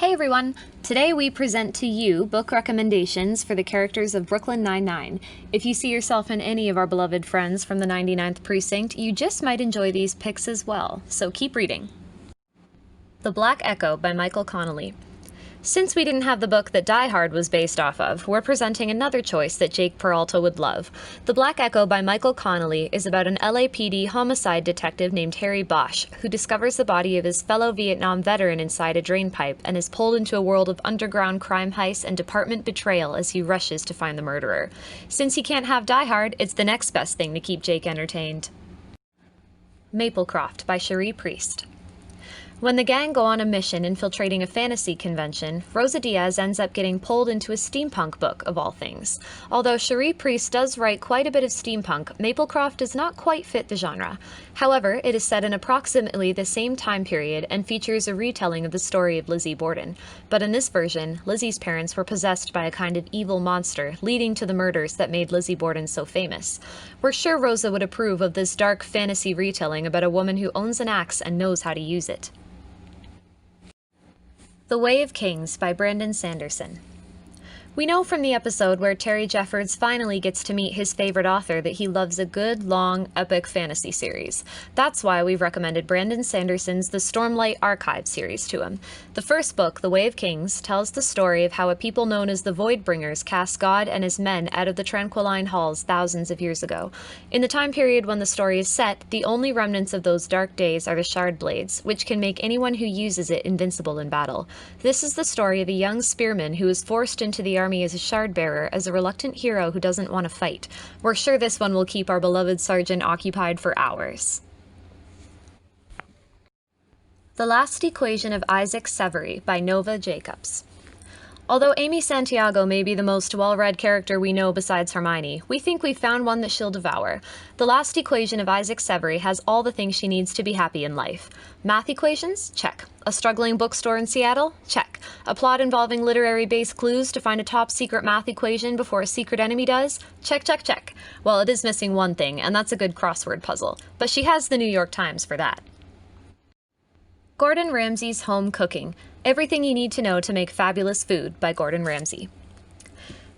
Hey everyone! Today we present to you book recommendations for the characters of Brooklyn Nine-Nine. If you see yourself in any of our beloved friends from the 99th Precinct, you just might enjoy these picks as well, so keep reading. The Black Echo by Michael Connelly. Since we didn't have the book that Die Hard was based off of, we're presenting another choice that Jake Peralta would love. The Black Echo by Michael Connelly is about an LAPD homicide detective named Harry Bosch, who discovers the body of his fellow Vietnam veteran inside a drain pipe and is pulled into a world of underground crime heists and department betrayal as he rushes to find the murderer. Since he can't have Die Hard, it's the next best thing to keep Jake entertained. Maplecroft by Cherie. When the gang go on a mission infiltrating a fantasy convention, Rosa Diaz ends up getting pulled into a steampunk book, of all things. Although Cherie does write quite a bit of steampunk, Maplecroft does not quite fit the genre. However, it is set in approximately the same time period and features a retelling of the story of Lizzie Borden. But in this version, Lizzie's parents were possessed by a kind of evil monster, leading to the murders that made Lizzie Borden so famous. We're sure Rosa would approve of this dark fantasy retelling about a woman who owns an axe and knows how to use it. The Way of Kings by Brandon Sanderson. We know from the episode where Terry Jeffords finally gets to meet his favorite author that he loves a good, long, epic fantasy series. That's why we've recommended Brandon Sanderson's The Stormlight Archive series to him. The first book, The Way of Kings, tells the story of how a people known as the Voidbringers cast God and his men out of the Tranquiline Halls thousands of years ago. In the time period when the story is set, the only remnants of those dark days are the Shard Blades, which can make anyone who uses it invincible in battle. This is the story of a young spearman who is forced into the army as a shard bearer as a reluctant hero who doesn't want to fight. We're sure this one will keep our beloved sergeant occupied for hours. The Last Equation of Isaac Severy by Nova Jacobs. Although Amy Santiago may be the most well-read character we know besides Hermione, we think we've found one that she'll devour. The Last Equation of Isaac Severy has all the things she needs to be happy in life. Math equations? Check. A struggling bookstore in Seattle? Check. A plot involving literary-based clues to find a top-secret math equation before a secret enemy does? Check, check, check. Well, it is missing one thing, and that's a good crossword puzzle. But she has the New York Times for that. Gordon Ramsay's Home Cooking. Everything you need to know to make fabulous food by Gordon Ramsay.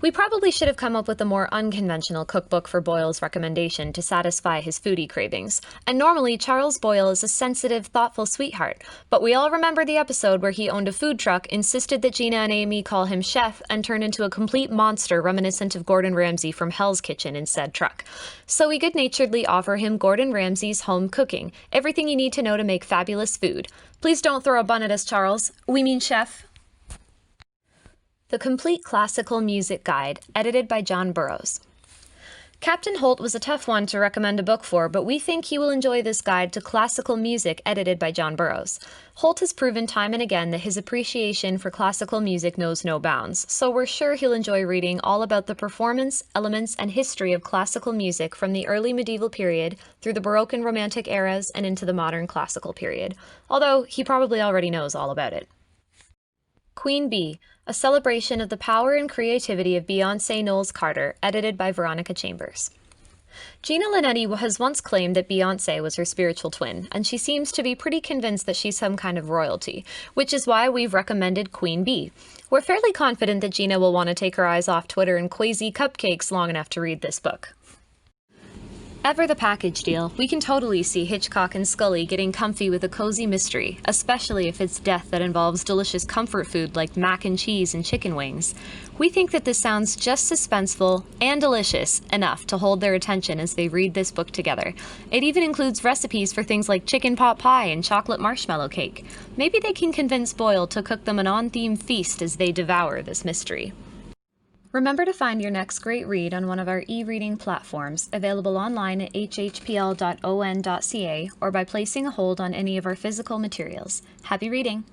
We probably should have come up with a more unconventional cookbook for Boyle's recommendation to satisfy his foodie cravings. And normally, Charles Boyle is a sensitive, thoughtful sweetheart. But we all remember the episode where he owned a food truck, insisted that Gina and Amy call him chef, and turned into a complete monster reminiscent of Gordon Ramsay from Hell's Kitchen in said truck. So we good-naturedly offer him Gordon Ramsay's Home Cooking. Everything you need to know to make fabulous food. Please don't throw a bun at us, Charles. We mean chef. The Complete Classical Music Guide, edited by John Burrows. Captain Holt was a tough one to recommend a book for, but we think he will enjoy this guide to classical music edited by John Burrows. Holt has proven time and again that his appreciation for classical music knows no bounds, so we're sure he'll enjoy reading all about the performance, elements, and history of classical music from the early medieval period through the Baroque and Romantic eras and into the modern classical period, although he probably already knows all about it. Queen Bee, a celebration of the power and creativity of Beyoncé Knowles Carter, edited by Veronica Chambers. Gina Linetti has once claimed that Beyoncé was her spiritual twin, and she seems to be pretty convinced that she's some kind of royalty, which is why we've recommended Queen Bee. We're fairly confident that Gina will want to take her eyes off Twitter and quasi cupcakes long enough to read this book. Ever the package deal, we can totally see Hitchcock and Scully getting comfy with a cozy mystery, especially if it's death that involves delicious comfort food like mac and cheese and chicken wings. We think that this sounds just suspenseful and delicious enough to hold their attention as they read this book together. It even includes recipes for things like chicken pot pie and chocolate marshmallow cake. Maybe they can convince Boyle to cook them an on-theme feast as they devour this mystery. Remember to find your next great read on one of our e-reading platforms, available online at hhpl.on.ca or by placing a hold on any of our physical materials. Happy reading!